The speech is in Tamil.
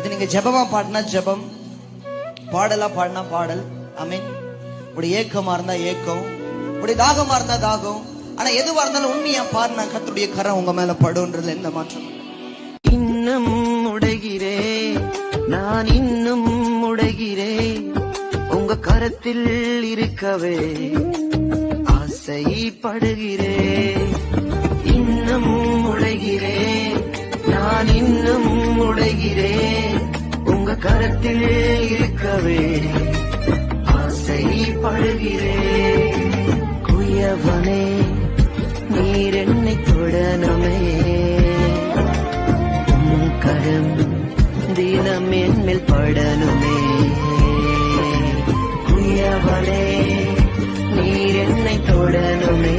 இது நீங்க ஜெபமா பாடினா ஜெபம், பாடலா பாடினா பாடல். ஆமென். உடைய ஏக்கமா இருந்தா ஏக்கம், உடைய தாகமா இருந்தா தாகம். ஆனா எதுவா இருந்தாலும் உண்மையா பாடினா கர்த்தருடைய கரம் உங்க மேல படும்ன்றதுல எந்த மாற்றம். இன்னும் உடைகிறே, நான் இன்னும் உடைகிறே, உங்க கரத்தில் இருக்கவே ஆசைப்படுகிறே. இன்னும் உடைகிறே, நான் இன்னும் உடைகிறே, உங்க கரத்தில் இருக்கவே ஆசைப்படுகிறே. குயவனே நீர் என்னை தொடனுமே, கரம் தினம் என்மேல் படனுமே. குயவனே நீர் என்னை தொடனுமே,